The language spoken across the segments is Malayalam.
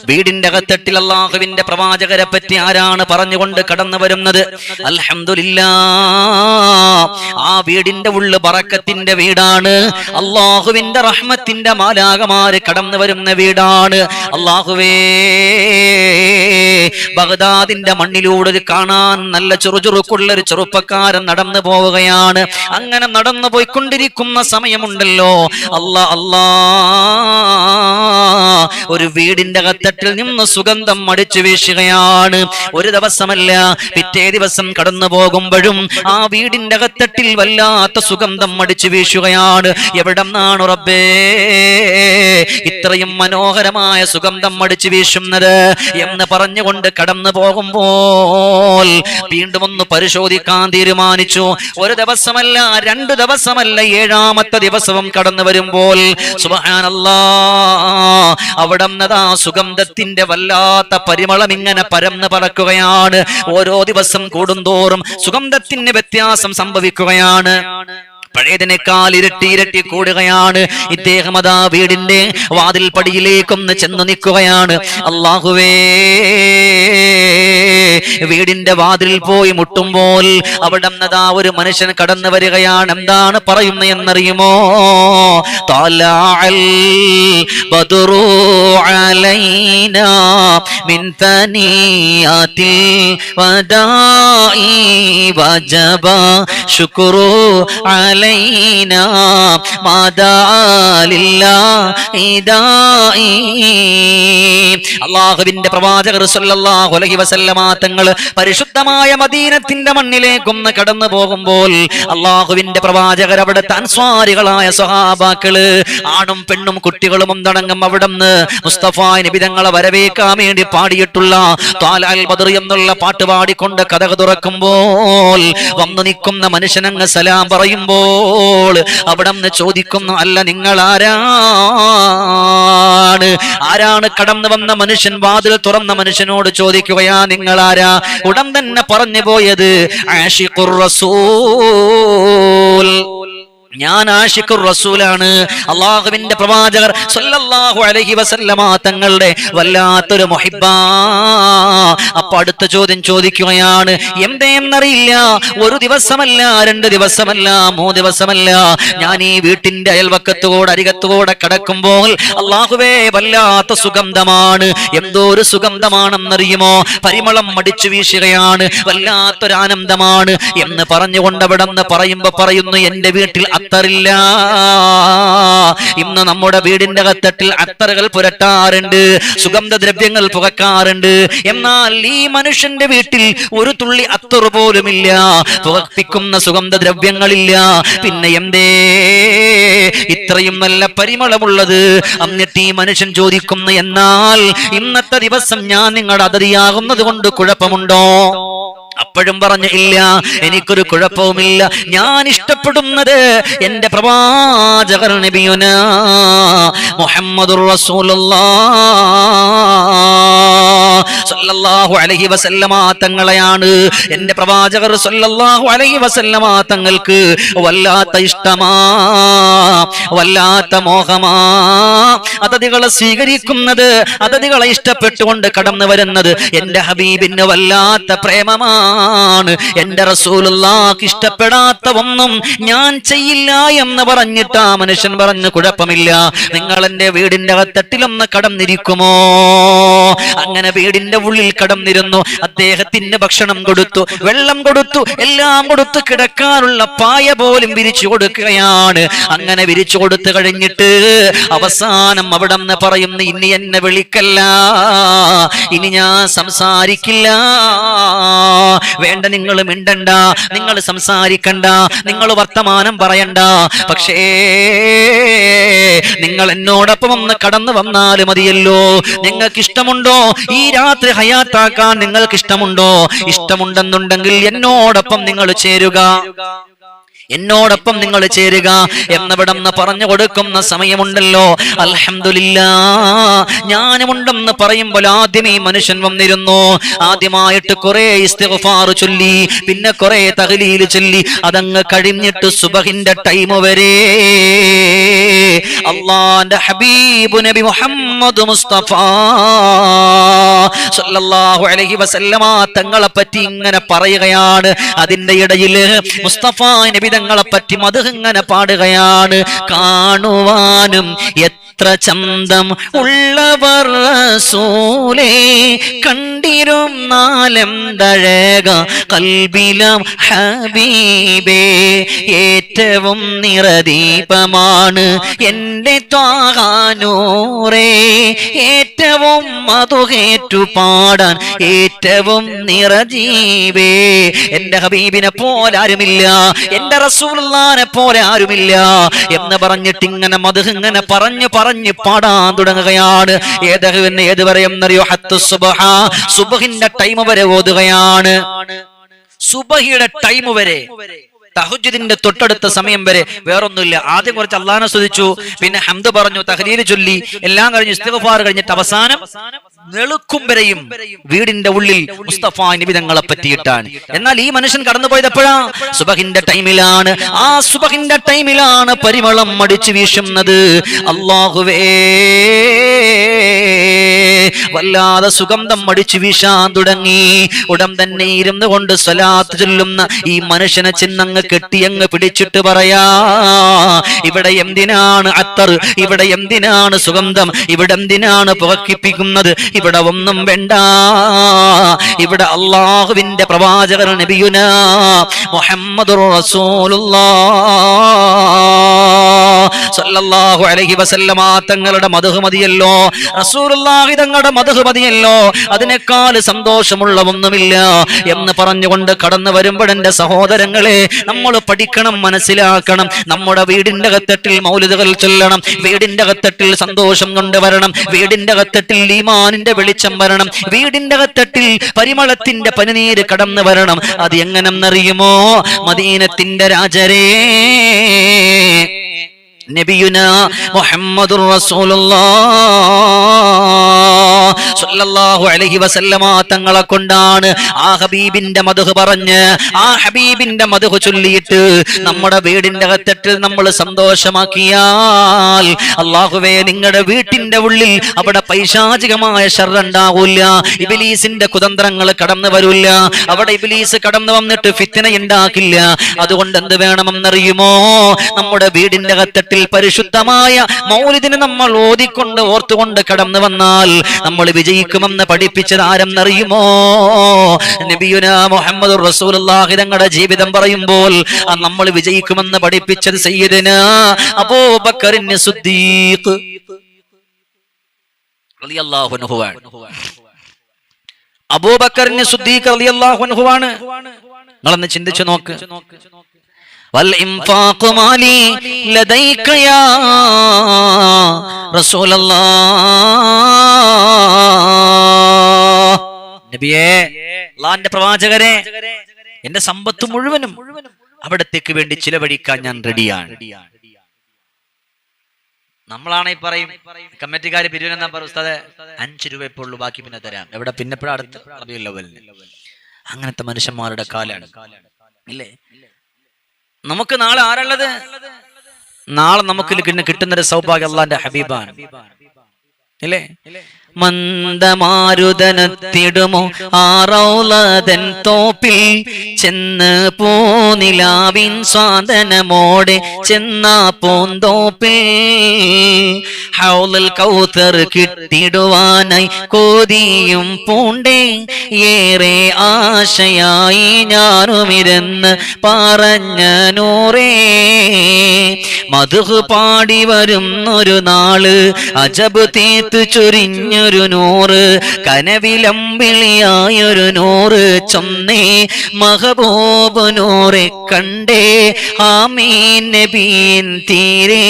വീടിന്റെ അകത്തട്ടിൽ അല്ലാഹുവിന്റെ പ്രവാചകരെ പറ്റി ആരാണ് പറഞ്ഞുകൊണ്ട് കടന്നു വരുന്നത്? അൽഹംദുലില്ലാഹ്, ആ വീടിന്റെ ഉള്ളു ബറക്കത്തിന്റെ വീടാണ്. അല്ലാഹുവിന്റെ റഹ്മത്തിന്റെ മാലാഖമാര് കടന്നു വരുന്ന വീടാണ്. അല്ലാഹുവേ, ബഗ്ദാദിന്റെ മണ്ണിലൂടെ കാണാൻ നല്ല ചുറുചുറുക്കുള്ള ഒരു ചെറുപ്പക്കാരൻ നടന്നു പോവുകയാണ്. അങ്ങനെ നടന്നു പോയിക്കൊണ്ടിരിക്കുന്ന സമയമുണ്ടല്ലോ, അല്ലാ ഒരു വീടിന്റെ അകത്തട്ടിൽ നിന്ന് സുഗന്ധം അടിച്ചു വീശുകയാണ്. ഒരു ദിവസമല്ല, പിറ്റേ ദിവസം കടന്നു പോകുമ്പോഴും ആ വീടിന്റെ അകത്തട്ടിൽ വല്ലാത്ത സുഗന്ധം അടിച്ചു വീശുകയാണ്. എവിടെന്നാണ് റബ്ബേ ഇത്രയും മനോഹരമായ സുഗന്ധം അടിച്ചു വീശുന്നത് എന്ന് പറഞ്ഞുകൊണ്ട് കടന്നു പോകുമ്പോൾ വീണ്ടും ഒന്ന് പരിശോധിക്കാൻ തീരുമാനിച്ചു. ഒരു ദിവസമല്ല, 2 ദിവസമല്ല, 7ാമത്തെ ദിവസവും കടന്നു വരുമ്പോൾ സുബ്ഹാനല്ലാഹ്, അവിടുന്നതാ സുഗന്ധത്തിന്റെ വല്ലാത്ത പരിമളം ഇങ്ങനെ പരന്ന് പറക്കുകയാണ്. ഓരോ ദിവസം കൂടുന്തോറും സുഗന്ധത്തിന് വ്യത്യാസം സംഭവിക്കുകയാണ്. പഴയതിനേക്കാൾ ഇരട്ടി കൂടുകയാണ്. ഇദ്ദേഹം അതാ വീടിന്റെ വാതിൽ പടിയിലേക്കൊന്ന് ചെന്ന് നിൽക്കുകയാണ്. അല്ലാഹുവേ, വീടിന്റെ വാതിലിൽ പോയി മുട്ടുമ്പോൾ അവിടെ നിന്നതാ ഒരു മനുഷ്യൻ കടന്നു വരികയാണ്. എന്താണ് പറയുന്നത് എന്നറിയുമോ? തലഅൽ ബദ്റു അലൈനാ മിൻ തനിയാതിൽ വദാഇ വജബ ശുക്രു അലൈനാ അല്ലാഹുവിന്റെ പ്രവാചകർ സല്ലല്ലാഹു അലൈഹി വസല്ലമ തങ്ങൾ പരിശുദ്ധമായ മദീനത്തിന്റെ മണ്ണിലേക്കൊന്ന് കടന്നു പോകുമ്പോൾ അല്ലാഹുവിന്റെ പ്രവാചകർ അവിടുത്തെ അൻസ്വാരികളായ സ്വഹാബാക്കള് ആണും പെണ്ണും കുട്ടികളും ഒന്നടങ്കം അവിടുന്ന് മുസ്തഫ നബി തങ്ങളെ വരവേക്കാൻ വേണ്ടി പാടിയിട്ടുള്ള തലഅൽ ബദ്ർ എന്നുള്ള പാട്ട് പാടിക്കൊണ്ട് കഥ തുറക്കുമ്പോൾ വന്നു നിൽക്കുന്ന മനുഷ്യനങ്ങ് സലാം പറയുമ്പോൾ അവിടെ നിന്ന് ചോദിക്കുന്നു, അല്ല നിങ്ങൾ ആരാണ്? കടന്നു വന്ന മനുഷ്യൻ വാതിൽ തുറന്ന മനുഷ്യനോട് ചോദിക്കുകയാ, നിങ്ങൾ ആരാ? ഉടൻ തന്നെ പറഞ്ഞു പോയത് ആശിഖുർ റസൂൽ, ഞാൻ ആശിഖുർ റസൂലാണ്. അല്ലാഹുവിന്റെ പ്രവാചകർ സല്ലല്ലാഹു അലൈഹി വസല്ലമ തങ്ങളുടെ വല്ലാത്തൊരു മുഹിബ്ബാ. അപ്പൊ അടുത്ത ചോദ്യം ചോദിക്കുകയാണ്, എന്തേന്നറിയില്ല, 1 ദിവസമല്ല, 2 ദിവസമല്ല, 3 ദിവസമല്ല, ഞാൻ ഈ വീട്ടിന്റെ അയൽവക്കത്തുകൂടെ അരികത്തുകൂടെ കടക്കുമ്പോൾ അല്ലാഹുവേ വല്ലാത്ത സുഗന്ധമാണ്. എന്തോ ഒരു സുഗന്ധമാണെന്നറിയുമോ? പരിമളം അടിച്ചു വീശുകയാണ്, വല്ലാത്തൊരു ആനന്ദമാണ് എന്ന് പറഞ്ഞുകൊണ്ട് അവിടെ നിന്ന് പറയുന്നു, എന്റെ വീട്ടിൽ അത്തറില്ല. ഇന്ന് നമ്മുടെ വീടിന്റെ അകത്തട്ടിൽ അത്തറുകൾ പുരട്ടാറുണ്ട്, സുഗന്ധദ്രവ്യങ്ങൾ പുകക്കാറുണ്ട്. എന്നാൽ ഈ മനുഷ്യന്റെ വീട്ടിൽ ഒരു തുള്ളി അത്തർ പോലുമില്ല, പുകപ്പിക്കുന്ന സുഗന്ധദ്രവ്യങ്ങളില്ല. പിന്നെ എന്തേ ഇത്രയും നല്ല പരിമളമുള്ളത്? എന്നിട്ട് ഈ മനുഷ്യൻ ചോദിക്കുന്നു, എന്നാൽ ഇന്നത്തെ ദിവസം ഞാൻ നിങ്ങളുടെ അതിഥിയാകുന്നത് കൊണ്ട് കുഴപ്പമുണ്ടോ? അപ്പോഴും പറഞ്ഞു, ഇല്ല, എനിക്കൊരു കുഴപ്പവുമില്ല. ഞാൻ ഇഷ്ടപ്പെടുന്നത് എന്റെ പ്രവാചകർ നബിയുനാ മുഹമ്മദുർ റസൂലുള്ളാഹ് സല്ലല്ലാഹു അലൈഹി വസല്ലമ തങ്ങളെയാണ്. എന്റെ പ്രവാചകർ സല്ലല്ലാഹു അലൈഹി വസല്ലമ തങ്ങൾക്ക് വല്ലാത്ത ഇഷ്ടമാ, വല്ലാത്ത മോഹമാ. അതിഥികളെ സ്വീകരിക്കുന്നത്, അതിഥികളെ ഇഷ്ടപ്പെട്ടുകൊണ്ട് കടന്നു വരുന്നത് എന്റെ ഹബീബിന് വല്ലാത്ത പ്രേമമാ. എന്റെ റസൂലുള്ളാഹിക്ക് ഇഷ്ടപ്പെടാത്ത ഒന്നും ഞാൻ ചെയ്യില്ല എന്ന് പറഞ്ഞിട്ട് ആ മനുഷ്യൻ പറഞ്ഞു, കുഴപ്പമില്ല, നിങ്ങൾ എന്റെ വീടിന്റെ അകത്തട്ടിലൊന്ന് കടന്നിരിക്കുമോ? അങ്ങനെ വീടിന്റെ ഉള്ളിൽ കടന്നിരുന്നു. അദ്ദേഹത്തിന് ഭക്ഷണം കൊടുത്തു, വെള്ളം കൊടുത്തു, എല്ലാം കൊടുത്തു, കിടക്കാനുള്ള പായ പോലും വിരിച്ചു കൊടുക്കുകയാണ്. അങ്ങനെ വിരിച്ചു കൊടുത്തു കഴിഞ്ഞിട്ട് അവസാനം അവിടെ നിന്ന് പറയുന്നു, ഇനി എന്നെ വിളിക്കല്ല, ഇനി ഞാൻ സംസാരിക്കില്ല. വേണ്ട, നിങ്ങൾ മിണ്ടണ്ട, നിങ്ങൾ സംസാരിക്കണ്ട, നിങ്ങൾ വർത്തമാനം പറയണ്ട, പക്ഷേ നിങ്ങൾ എന്നോടൊപ്പം ഒന്ന് കടന്നു വന്നാൽ മതിയല്ലോ. നിങ്ങൾക്ക് ഇഷ്ടമുണ്ടോ ഈ രാത്രി ഹയാത്താക്കാൻ? നിങ്ങൾക്ക് ഇഷ്ടമുണ്ടോ? ഇഷ്ടമുണ്ടെന്നുണ്ടെങ്കിൽ എന്നോടൊപ്പം നിങ്ങൾ ചേരുക, എന്നോടൊപ്പം നിങ്ങൾ ചേരുക എന്നവിടെന്ന് പറഞ്ഞു കൊടുക്കുന്ന സമയമുണ്ടല്ലോ. അൽഹംദുലില്ലാഹ്, ഞാനുമുണ്ടെന്ന് പറയുമ്പോൾ ആദ്യം ഈ മനുഷ്യൻ വന്നിരുന്നു. ആദ്യമായിട്ട് കുറെ ഇസ്തിഗ്ഫാർ ചൊല്ലി, പിന്നെ കുറെ തഹ്ലീൽ ചൊല്ലി. അതങ്ങ് കഴിഞ്ഞിട്ട് സുബഹിന്റെ ടൈം വരെ അല്ലാഹുവിന്റെ ഹബീബ് നബി മുഹമ്മദ് മുസ്തഫ സ്വല്ലല്ലാഹു അലൈഹി വസല്ലമ തങ്ങളെ പറ്റി ഇങ്ങനെ പറയുകയാണ്. അതിന്റെ ഇടയിൽ മുസ്തഫ നബി തങ്ങളെ പറ്റി മദ്ഹ് ഇങ്ങനെ പാടുകയാണ്. കാണുവാനും എത്ര ചന്തം ഉള്ളവർ റസൂലേ, കണ്ടിരുന്നാലെന്തഴക കൽബിലാം ഹബീബേ, ഏറ്റവും നിറദീപമാണ് എന്റെ ത്വാഹാനൂറേ, ഏറ്റവും മധുഹേറ്റു പാടാൻ ഏറ്റവും നിറജീവേ. എന്റെ ഹബീബിനെ പോലെ ആരുമില്ല, എന്റെ റസൂലുള്ളാഹിനെ പോലെ ആരുമില്ല എന്ന് പറഞ്ഞിട്ട് ഇങ്ങനെ മദ്ഹ് ഇങ്ങനെ പറഞ്ഞു പറഞ്ഞു പാടാൻ തുടങ്ങുകയാണ്. ഏത് വരെ എന്നറിയോ? ഹത്തു സുബ്ഹ, സുബ്ഹിന്റെ ടൈം വരെ ഓതുകയാണ്. സുബ്ഹിയുടെ ടൈം വരെ, തഹജ്ജുദിന്റെ തൊട്ടടുത്ത സമയം വരെ വേറൊന്നുമില്ല. ആദ്യം കുറച്ച് അള്ളാഹിനെ സ്തുതിച്ചു, പിന്നെ ഹംദ് പറഞ്ഞു, തഹ്ലീൽ ചൊല്ലി, എല്ലാം കഴിഞ്ഞ് ഇസ്തിഗ്ഫാർ കഴിഞ്ഞിട്ട് അവസാനം വെളുക്കും വരെയും വീടിന്റെ ഉള്ളിൽ മുസ്തഫ നബി തങ്ങളെ പറ്റിയിട്ടാണ്. എന്നാൽ ഈ മനുഷ്യൻ കടന്നുപോയത് എപ്പോഴാ? സുബഹിന്റെ ടൈമിലാണ്. ആ സുബഹിന്റെ ടൈമിലാണ് പരിമളം അടിച്ചു വീശുന്നത്. അല്ലാഹുവേ, വല്ലാതെ സുഗന്ധം അടിച്ചു വീശാൻ തുടങ്ങി. ഉടൻ തന്നെ ഇരുന്നു കൊണ്ട് സ്വലാത്ത് ചൊല്ലുന്ന ഈ മനുഷ്യനെ ചെന്നങ്ങ് കെട്ടിയങ്ങ് പിടിച്ചിട്ട് പറയാ, ഇവിടെ എന്തിനാണ് അത്തർ, ഇവിടെ എന്തിനാണ് സുഗന്ധം, ഇവിടെ എന്തിനാണ് പുകക്കിപ്പിക്കുന്നത്? ഇവിടെ ഒന്നും വേണ്ട. ഇവിടെ അള്ളാഹുവിന്റെ പ്രവാചകർ നബിയുനാ മുഹമ്മദുർ റസൂലുള്ളാഹ് സ്വല്ലല്ലാഹു അലൈഹി വസല്ലമ തങ്ങളുടെ മദ്ഹ് മതിയല്ലോ, റസൂലുള്ളാഹി തങ്ങളുടെ മദ്ഹ് മതിയല്ലോ, അതിനേക്കാൾ സന്തോഷമുള്ള ഒന്നുമില്ല എന്ന് പറഞ്ഞുകൊണ്ട് കടന്നു വരുമ്പോഴെന്റെ സഹോദരങ്ങളെ, നമ്മൾ പഠിക്കണം, മനസ്സിലാക്കണം. നമ്മുടെ വീടിന്റെ അകത്തട്ടിൽ മൗലിദുകൾ ചൊല്ലണം, വീടിന്റെ അകത്തട്ടിൽ സന്തോഷം കൊണ്ടുവരണം, വീടിന്റെ അകത്തട്ടിൽ ഈമാനിന്റെ വെളിച്ചം വരണം, വീടിന്റെ അകത്തട്ടിൽ പരിമളത്തിന്റെ പനിനീര് കടന്നു വരണം. അത് എങ്ങനെന്നറിയുമോ? മദീനത്തിന്റെ രാജരേ നബിയുനാ മുഹമ്മദുർ റസൂലുള്ളാഹ് സ്വല്ലല്ലാഹു അലൈഹി വസല്ലമ തങ്ങളെ കൊണ്ടാണ് ആ ഹബീബിന്റെ മദ്ഹ് പറഞ്ഞ്, ആ ഹബീബിന്റെ മദ്ഹ് ചൊല്ലിയിട്ട് നമ്മുടെ വീടിന്റെ അകത്തിട്ട് നമ്മൾ സന്തോഷമാക്കിയാൽ, അല്ലാഹുവേ, നിങ്ങളുടെ വീട്ടിന്റെ ഉള്ളിൽ അവിടെ പൈശാചികമായ ശർറ് ഉണ്ടാവില്ല, ഇബ്ലീസിന്റെ കുതന്ത്രങ്ങൾ കടന്നു വരില്ല, അവിടെ ഇബ്ലീസ് കടന്നു വന്നിട്ട് ഫിത്ന ഉണ്ടാക്കില്ല. അതുകൊണ്ട് എന്ത് വേണമെന്നറിയുമോ? നമ്മുടെ വീടിന്റെ അകത്തിട്ട് പരിശുദ്ധമായ മൗലിദിനെ നമ്മൾ ഓതിക്കൊണ്ട് ഓർത്തുകൊണ്ട് കടന്നു വന്നാൽ നമ്മൾ വിജയിക്കുമെന്ന് പഠിപ്പിച്ചത് ആരെന്നറിയുമോ? നബിയുനാ മുഹമ്മദുർ റസൂലുള്ളാഹി തങ്ങളുടെ ജീവിതം പറയുമ്പോൾ നമ്മൾ വിജയിക്കുമെന്ന് പഠിപ്പിച്ചത് സയ്യിദനാ അബൂബക്കറിൻ സിദ്ദീഖ് റളിയല്ലാഹു അൻഹു ആണ്. അബൂബക്കറിൻ സിദ്ദീഖ് റളിയല്ലാഹു അൻഹു ആണ്. നിങ്ങളൊന്ന് ചിന്തിച്ചു നോക്ക്. والإنفاق مالي لديك يا رسول الله. നബിയേ, അല്ലാഹുവിന്റെ പ്രവാചകരെ, എന്റെ സമ്പത്ത് മുഴുവനും അവിടത്തേക്ക് വേണ്ടി ചിലവഴിക്കാൻ ഞാൻ റെഡിയാണ്. നമ്മളാണെങ്കിൽ പറയും, കമ്മിറ്റിക്കാര് പിരിവിനെന്നാ പറയും, ഉസ്താദേ 5 രൂപ ഇപ്പോൾ ഉള്ളൂ, ബാക്കി പിന്നെ തരാം. എവിടെ പിന്നെപ്പോഴും അടുത്ത് റബീഉൽ അവ്വലിന്. അങ്ങനത്തെ മനുഷ്യന്മാരുടെ കാലാണ് ഇല്ലേ? നമുക്ക് നാളെ ആരുള്ളത്? നാളെ നമുക്ക് കിട്ടുന്നൊരു സൗഭാഗ്യം അല്ലാഹുവിന്റെ ഹബീബാണ് ഇല്ലേ? മന്ദമാരുതനത്തിടുമോ ആറൗലതൻ തോപ്പിൽ ചെന്ന് പോനിലാവിൻ സ്വാദനമോടെ ചെന്നാ പൂന്തോപ്പിൽ ഹൗലുൽ കൗതർ കിട്ടിടുവാനായി കോതിയും പൂണ്ടേ ഏറെ ആശയായി ഞാനുമിരുന്ന് പറഞ്ഞ നൂറേ. മധു പാടി വരുന്നൊരു നാള് അജബ് തീർത്ത് ചൊരിഞ്ഞൊരു നൂറ്, കനവിലമ്പിളിയായൊരു നൂറ് ചൊന്നേ മഹബൂബ് നൂറെ കണ്ടേ ആമീൻ നബീൻ തീരെ.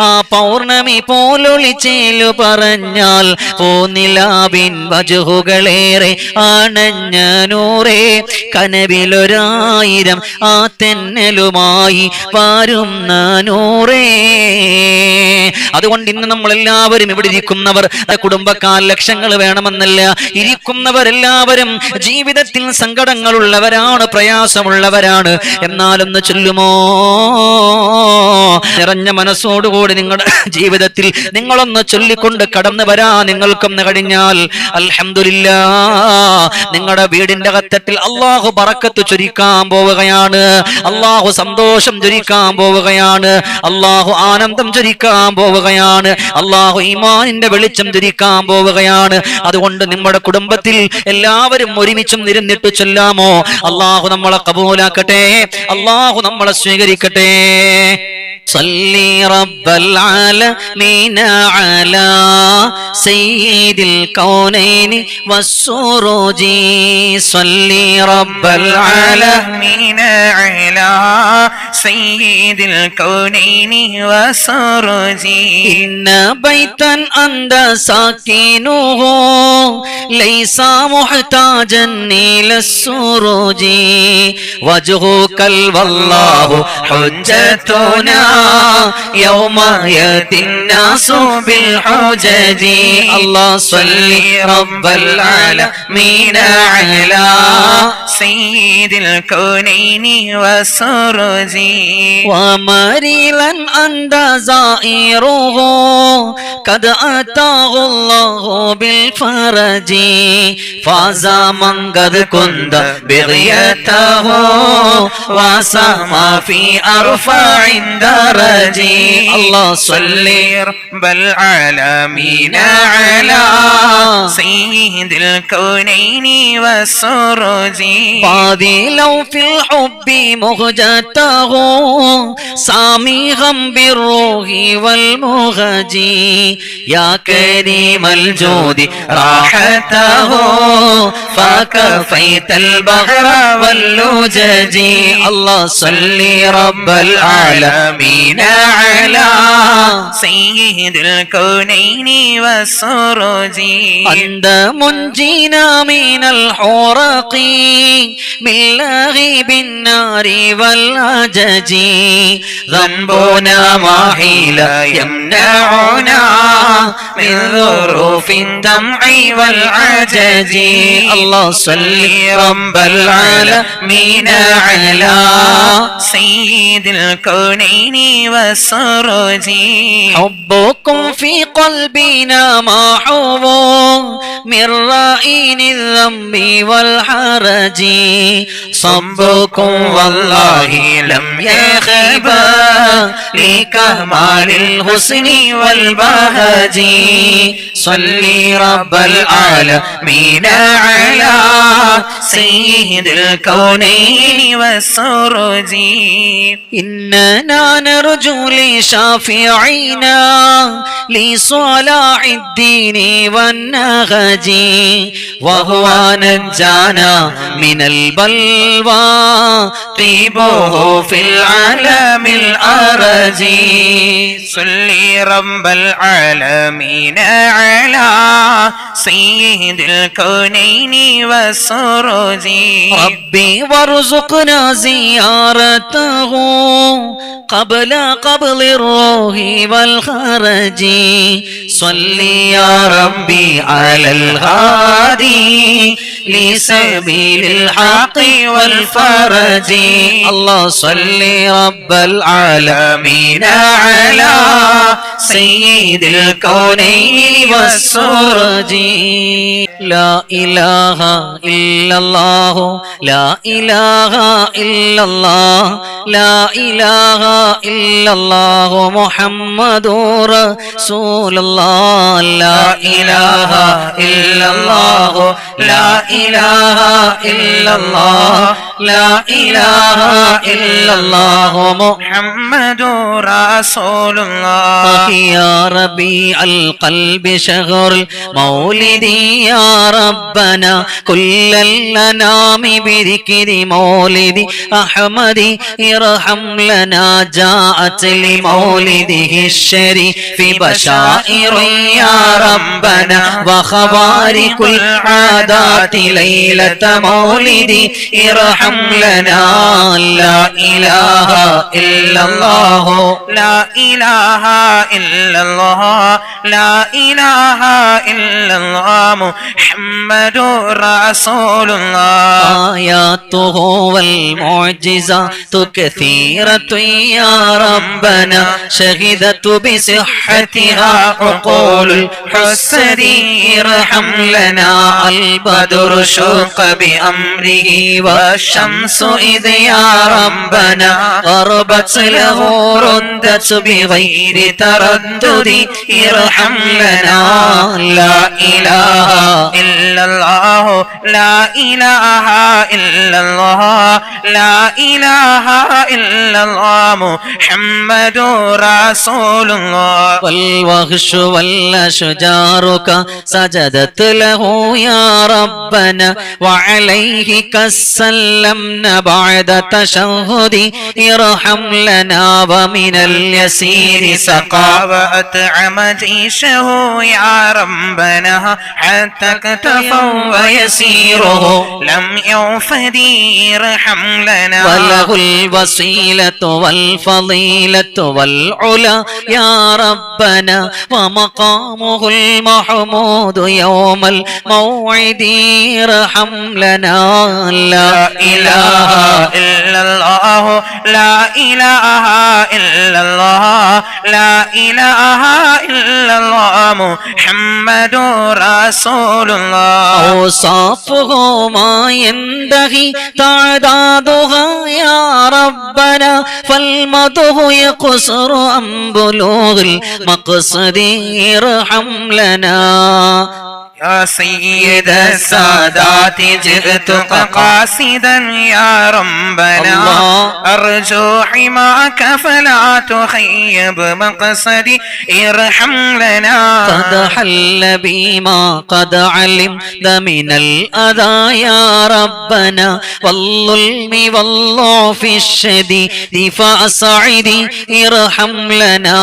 ആ പൗർണമി പോലൊളിച്ചേലു പറഞ്ഞാൽ പോനിലാവിൻ വജുഹുകളേറെ ആണഞ്ഞ നൂറേ. കനവിലൊരായിരം ആ തെന്നലുമായി വാരുന്ന നൂറേ. അതുകൊണ്ട് ഇന്ന് നമ്മളെല്ലാവരും ഇവിടെ ഇരിക്കുന്നവർ കുടുംബക്കാർ ലക്ഷങ്ങൾ വേണമെന്നല്ല, ഇരിക്കുന്നവരെല്ലാവരും ജീവിതത്തിൽ സങ്കടങ്ങളുള്ളവരാണ്, പ്രയാസമുള്ളവരാണ്. എന്നാലൊന്ന് ചൊല്ലുമോ? നിറഞ്ഞ മനസ്സോടുകൂടി നിങ്ങളുടെ ജീവിതത്തിൽ നിങ്ങളൊന്ന് ചൊല്ലിക്കൊണ്ട് കടന്നു വരാ നിങ്ങൾക്കൊന്ന് കഴിഞ്ഞാൽ അൽഹംദുലില്ലാഹ്, നിങ്ങളുടെ വീടിന്റെ അകത്തട്ടിൽ അള്ളാഹു ബറക്കത്ത് ചൊരിക്കാൻ പോവുകയാണ്. അള്ളാഹു സന്തോഷം ചൊരിക്കാൻ പോവുകയാണ്. അള്ളാഹു ആനന്ദം ചൊരിക്കാൻ പോവുകയാണ്. അള്ളാഹു ഈമാനിന്റെ വെളിച്ചം ചൊരിക്കാൻ പോവുകയാണ്. അതുകൊണ്ട് നമ്മുടെ കുടുംബത്തിൽ എല്ലാവരും ഒരുമിച്ചും നിരന്നിട്ട് ചൊല്ലാമോ? അള്ളാഹു നമ്മളെ കബൂലാക്കട്ടെ, അള്ളാഹു നമ്മളെ സ്വീകരിക്കട്ടെ. صلي رب العالمين على سيد الكونين والسروج صلي رب العالمين على سيد الكونين والسروج إن بيتا أنت ساكنه ليس محتاجا إلى السروج وجهك والله حجتنا يوم يأتي الناس بالحجج الله صلي رب العالمين على سيد الكونين والسروج ومريلا أنت زائره قد أتاه الله بالفرج فاز من قد كنت بغيته وسما في أرفع درجي الله صلي رب العالمين على سيد الكونين والسروج فاضلا في الحب مهجته ساميغا بالروح والمغج يا كريم الجود راحته فكفيت البحر واللجج الله صلي رب العالمين على سيد الكونين والسروج أنت منجينا من الحرق من لهيب النار والأجج ذنبنا ما حيل يمنعنا من ظروف الدمع والعجج الله صلي رب العالمين على سيد الكونين والسروج حبكم في قلبنا ما حب من رائن الذنب والحرج صبكم والله لم يخب لكمال الحسن والبهج صلي رب العالمين على سيد الكونين والسروج إننا نرجو لشافعينا لصلاح الدين والنهج وهو نجانا من البلوى طيبه في العالم الأرج صلي رب العالمين على سيد الكونين والسروج ربي وارزقنا زيارته قبل قبل الروح والخرج صلي يا ربي على الهادي لسبيل الحق والفرج الله صلي رب العالمين على سيد الكونين والسرج لا إله إلا الله لا إله إلا الله لا إله إلا الله محمد رسول الله لا إله إلا الله لا إله إلا الله لا إله إلا الله محمد رسول الله يا ربيع القلب شهر المولد يا ربنا كل الأنام بذكر مولد أحمد ارحم لنا جاءت لمولده الشريف بشائر يا ربنا وخوارق العادات ليلة مولد ارحم ارحم لنا لا إله إلا الله لا إله إلا الله لا إله إلا الله محمد رسول الله آياته والمعجزات كثيرة يا ربنا شهدت بصحتها عقول الحسد ارحم لنا البدر شق بأمره والشمس إذ يا ربنا غربت له ردت بغير تردد ارحم لنا لا إله إلا الله لا إله إلا الله لا إله إلا الله محمد رسول الله والوحش والأشجار سجدت له يا ربنا وعليه كسلمنا بعد تشهد ارحم لنا ومن اليسير سقى وأطعم جيشه يا ربنا حتى اكتفوا ويسيره لم يوفدي ارحم لنا وله الوسيلة والفضيلة والعلا يا ربنا ومقامه المحمود يوم الموعد ارحم لنا لا إله إلا الله لا إله إلا الله لا إله إلا الله محمد رسول الله أوصافه ما ينبغي تعدادها يا ربنا فالمدح يقصر عن بلوغ المقصد ارحم لنا يا سيد السادات جئتك قاصدا يا ربنا أرجو حماك فلا تخيب مقصدي ارحم لنا قد حل بما قد علمت من الأذى يا ربنا والظلم والضعف الشديد فأسعدي ارحم لنا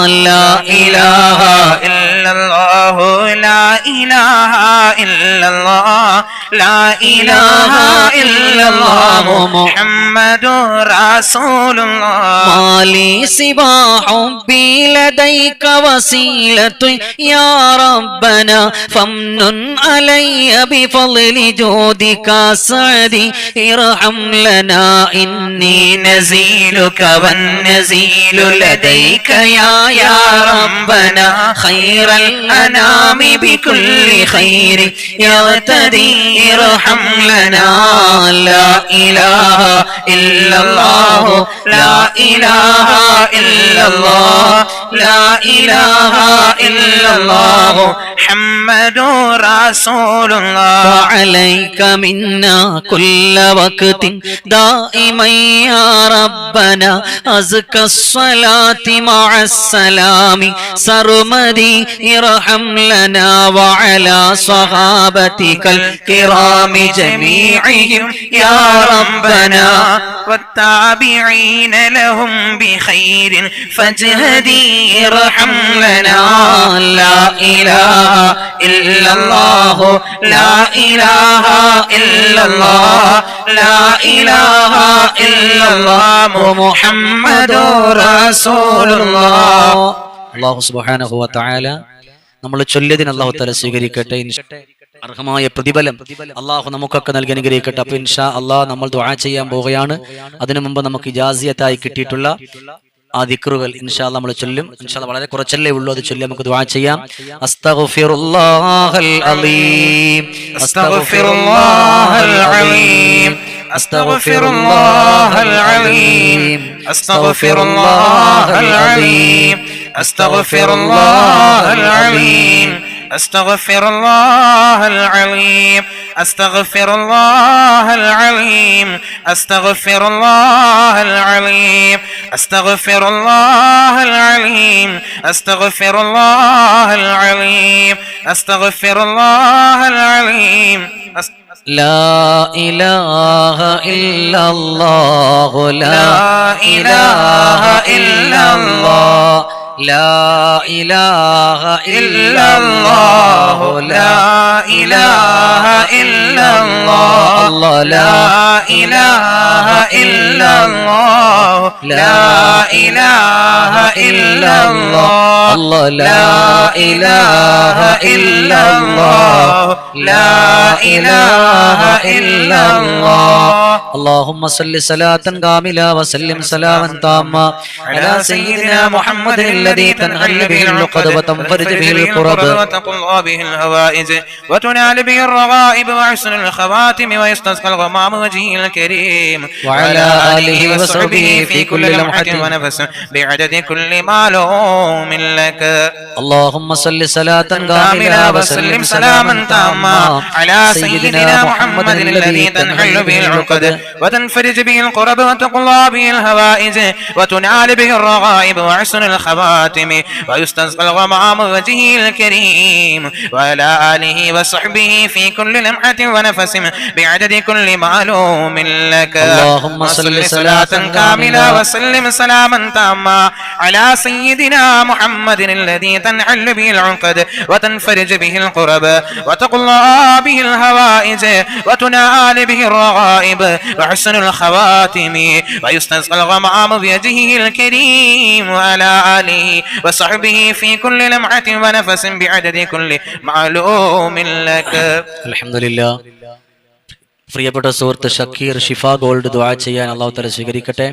لا إله إلا الله لا إله إلا الله لا إله إلا الله محمد رسول الله ما لي سوى حبي لديك وسيلة يا ربنا فامنن علي بفضل جودك سعدي ارحم لنا إني نزيلك والنزيل لديك يا ربنا خير الأنام بكل خير يغتدي ارحم لنا لا إله إلا الله لا إله إلا الله لا إله إلا الله محمد رسول الله وعليك منا كل وقت دائما يا ربنا أزكى الصلاة مع السلام سرمدي ارحم لنا وعلى صحابتك الكرام جميعهم يا ربنا والتابعين لهم بخير فاجهدي ارحم لنا لا إله إلا الله لا إله إلا الله لا إله إلا الله محمد رسول الله الله سبحانه وتعالى നമ്മൾ ചൊല്ലിയതിന് അല്ലാഹു തആല സ്വീകരിക്കട്ടെ. അർഹമായ പ്രതിഫലം അല്ലാഹു നമുക്കൊക്കെ നൽകി അനുഗ്രഹിക്കട്ടെ. അപ്പോൾ ഇൻഷാ അല്ലാഹ് നമ്മൾ ദുആ ചെയ്യാൻ പോവുകയാണ്. അതിനു മുമ്പ് നമുക്ക് ഇജാസിയത്തായി കിട്ടിയിട്ടുള്ള ആ ദിക്റുകൾ ഇൻഷാ അല്ലാഹ് നമ്മൾ ചൊല്ലും. ഇൻഷാ അല്ലാഹ് വളരെ കുറച്ചല്ലേ ഉള്ളൂ, അത് ചൊല്ലി നമുക്ക് ദുആ ചെയ്യാം. അസ്തഗ്ഫിറുല്ലാഹൽ അലീം അസ്തഗ്ഫിറുല്ലാഹൽ അലീം അസ്തഗ്ഫിറുല്ലാഹൽ അലീം അസ്തഗ്ഫിറുല്ലാഹൽ അലീം അസ്തഗ്ഫിറുല്ലാഹൽ അലീം أستغفر الله العظيم أستغفر الله العظيم أستغفر الله العظيم أستغفر الله العظيم أستغفر الله العظيم أستغفر الله العظيم لا إله إلا الله لا إله إلا الله لا إله إلا الله لا إله إلا الله الله لا إله إلا الله لا إله إلا الله لا إله إلا الله لا إله إلا الله اللهم صل صلاة كاملة وسلم سلاما تاما على سيدنا محمد الذي تنحل به العقد وتنفرج به الكرب وتقضى به الهوائج وتنال به الرغائب وحسن الخواتم ويستسقى الغمام وجهه الكريم وعلى آله وصحبه في كل لمحة ونفس بعدد كل معلوم لك اللهم صل صلاة كاملة وسلم سلاما تاما على سيدنا محمد الذي تنحل به العقد وتنفرج به القرب وتقضى به الهوائج وتنال به الرغائب وحسن الخواتم ويستسقى الغمام وجهه الكريم وعلى آله وصحبه في كل لمحة ونفس بعدد كل معلوم لك اللهم صل صلاة كاملة وسلم سلاما تاما على سيدنا محمد الذي تنحل به العقد وتنفرج به القرب وتقضى به الهوائج وتنال به الرغائب وحسن الخواتم ويستسقى الغمام بوجهه الكريم وعلى آله وصحبه في كل لمحة ونفس بعدد كل معلوم لك الحمد لله. പ്രിയപ്പെട്ട സുഹൃത്ത് ഷക്കീർ ഷിഫ ഗോൾഡ് ദുആ ചെയ്യാൻ അല്ലാഹു തആല സ്വീകരിക്കട്ടെ.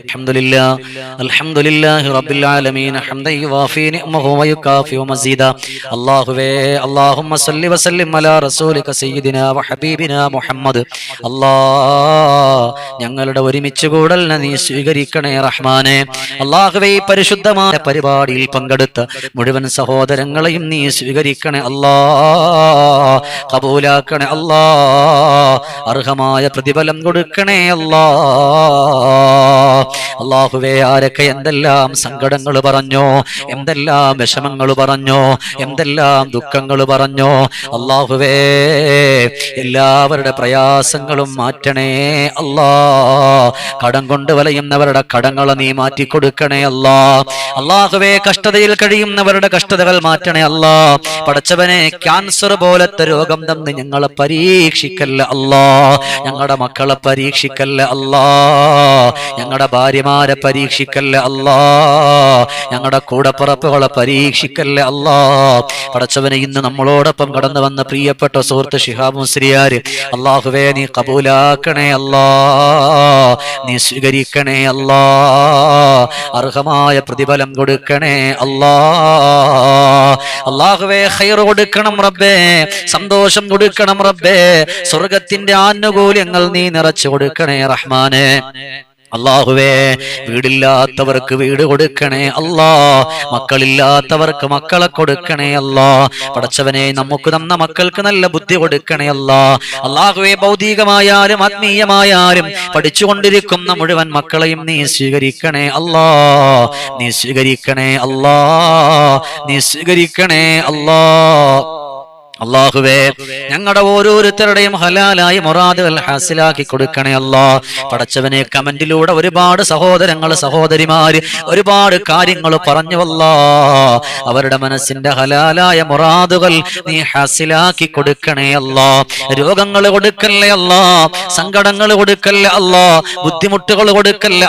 അൽഹംദുലില്ലാഹി റബ്ബിൽ ആലമീൻ ഹംദൻ യുവാഫി നിഅമഹു വയുകാഫി മസീദ. അല്ലാഹുവേ അല്ലാഹുമ്മ സല്ലി വസല്ലിം അലാ റസൂലിക സയ്യിദിനാ വഹബീബിനാ മുഹമ്മദ്. അല്ലാഹ് ഞങ്ങളുടെ ഒരുമിച്ച് കൂടലിനെ നീ സ്വീകരിക്കണേ റഹ്മാനേ. അല്ലാഹുവേ ഈ പരിശുദ്ധമായ പരിപാടിയിൽ പങ്കെടുത്ത മുഴുവൻ സഹോദരങ്ങളെയും നീ സ്വീകരിക്കണേ അല്ലാഹ്, ഖബൂലാക്കണേ അല്ലാഹ്, അർഹമായ പ്രതിഫലം കൊടുക്കണേ അല്ലാഹുവേ. ആരൊക്കെ എന്തെല്ലാം സങ്കടങ്ങൾ പറഞ്ഞോ, എന്തെല്ലാം വിഷമങ്ങൾ പറഞ്ഞോ, എന്തെല്ലാം ദുഃഖങ്ങൾ പറഞ്ഞോ, അല്ലാഹുവേ എല്ലാവരുടെ പ്രയാസങ്ങളും മാറ്റണേ കടം കൊണ്ട് വലയുന്നവരുടെ കടങ്ങളെ നീ മാറ്റിക്കൊടുക്കണേ അല്ലാഹുവേ. കഷ്ടതയിൽ കഴിയുന്നവരുടെ കഷ്ടതകൾ മാറ്റണേ പടച്ചവനെ, ക്യാൻസർ പോലത്തെ രോഗം തന്ന് ഞങ്ങളെ പരീക്ഷിക്കല്ല ഞങ്ങളുടെ മക്കളെ പരീക്ഷിക്കല്ല ഞങ്ങളുടെ ഭാര്യമാരെ പരീക്ഷിക്കല്ല ഞങ്ങളുടെ കൂടപ്പിറപ്പുകളെ പരീക്ഷിക്കല്ല പടച്ചവനെ, ഇന്ന് നമ്മളോടൊപ്പം കടന്നു വന്ന പ്രിയപ്പെട്ട സുഹൃത്ത് ശിഹാബ് മുസ്ലിയാർ, അല്ലാഹുവേ നീ കബൂലാക്കണേ നീ സ്വീകരിക്കണേ അർഹമായ പ്രതിഫലം കൊടുക്കണേ അല്ലാഹുവേ. ഖൈർ കൊടുക്കണം റബ്ബേ, സന്തോഷം കൊടുക്കണം റബ്ബേ, സ്വർഗത്തിന്റെ ആനുകൂല്യങ്ങൾ നീ നിറച്ചു കൊടുക്കണേ റഹ്മാനെ. അല്ലാഹുവേ വീടില്ലാത്തവർക്ക് വീട് കൊടുക്കണേ മക്കളില്ലാത്തവർക്ക് മക്കളെ കൊടുക്കണേ പടച്ചവനെ, നമുക്ക് തന്ന മക്കൾക്ക് നല്ല ബുദ്ധി കൊടുക്കണേ അല്ലാഹുവേ. ഭൗതികമായാലും ആത്മീയമായാലും പഠിച്ചുകൊണ്ടിരിക്കുന്ന മുഴുവൻ മക്കളെയും നീ സ്വീകരിക്കണേ നീ സ്വീകരിക്കണേ നീ സ്വീകരിക്കണേ അല്ലാഹുവേ. ഞങ്ങളുടെ ഓരോരുത്തരുടെയും ഹലാലായ മുറാദുകൾ ഹാസിലാക്കി കൊടുക്കണേ പടച്ചവനെ. കമന്റിലൂടെ ഒരുപാട് സഹോദരങ്ങൾ സഹോദരിമാര് ഒരുപാട് കാര്യങ്ങൾ പറഞ്ഞു അവരുടെ മനസ്സിന്റെ ഹലാലായ മുറാദുകൾ നീ ഹാസിലാക്കി കൊടുക്കണേ രോഗങ്ങൾ കൊടുക്കല്ലേ സങ്കടങ്ങൾ കൊടുക്കല്ലേ ബുദ്ധിമുട്ടുകൾ കൊടുക്കല്ലേ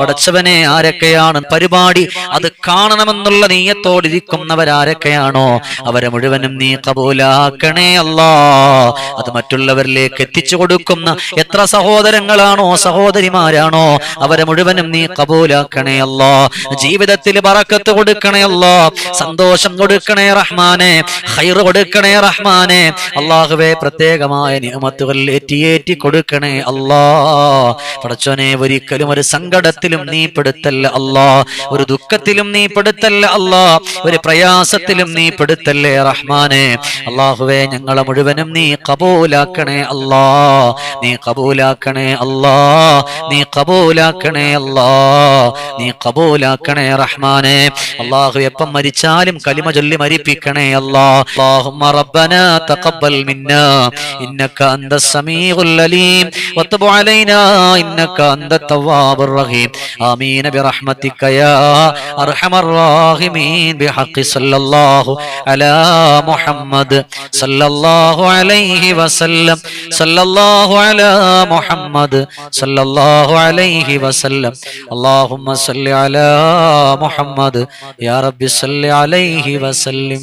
പടച്ചവനെ. ആരൊക്കെയാണ് പരിപാടി അത് കാണണമെന്നുള്ള നീയത്തോടിരിക്കുന്നവരാരൊക്കെയാണോ അവരെ മുഴുവനും നീ കബൂലാക്കണേ അത് മറ്റുള്ളവരിലേക്ക് എത്തിച്ചു കൊടുക്കുന്ന എത്ര സഹോദരങ്ങളാണോ സഹോദരിമാരാണോ അവരെ മുഴുവനും നീ കബൂലാക്കണേ ജീവിതത്തിൽ ബറക്കത്ത് കൊടുക്കണേ സന്തോഷം കൊടുക്കണേ റഹ്മാനെ, ഖൈർ കൊടുക്കണേ റഹ്മാനെ. അല്ലാഹുവേ പ്രത്യേകമായ നിഅമത്തുകൾ ഏറ്റി കൊടുക്കണേ പടച്ചോനെ. ഒരിക്കലും ഒരു സങ്കടത്തിലും നീ പെടുത്തല്ല ഒരു ദുഃഖത്തിലും നീ പെടുത്തല്ല ഒരു പ്രയാസത്തിലും നീ പെടുത്തല്ലേ റഹ്മാനെ. അല്ലാഹുവേ ഞങ്ങളെ മുഴുവനും നീ കബൂലാക്കണേ നീ കബൂലാക്കണേ നീ കബൂലാക്കണേ നീ കബൂലാക്കണേ റഹ്മാനെ. അല്ലാഹു എപ്പം മരിച്ചാലും കലിമ ചൊല്ലി മരിപ്പിക്കണേ അല്ലാഹുമ്മ റബ്ബനാ തഖബ്ബൽ മിന്നാ ഇന്നക അന്തസ് സമീഉൽ അലീം വതുബ് അലൈനാ ഇന്നക അന്തത് തവ്വാബുർ റഹീം. ആമീൻ ബിറഹ്മതിക യാ അർഹമർ റഹീമീൻ ബിഹഖി സല്ലല്ലാഹു അലാ മുഹമ്മദ്. മുഹമ്മദ് സല്ലല്ലാഹു അലൈഹി വസല്ലം സല്ലല്ലാഹു അലാ മുഹമ്മദ് സല്ലല്ലാഹു അലൈഹി വസല്ലം അല്ലാഹുമ്മ സല്ലി അലാ മുഹമ്മദ് യാ റബ്ബി സല്ലി അലൈഹി വസല്ലം.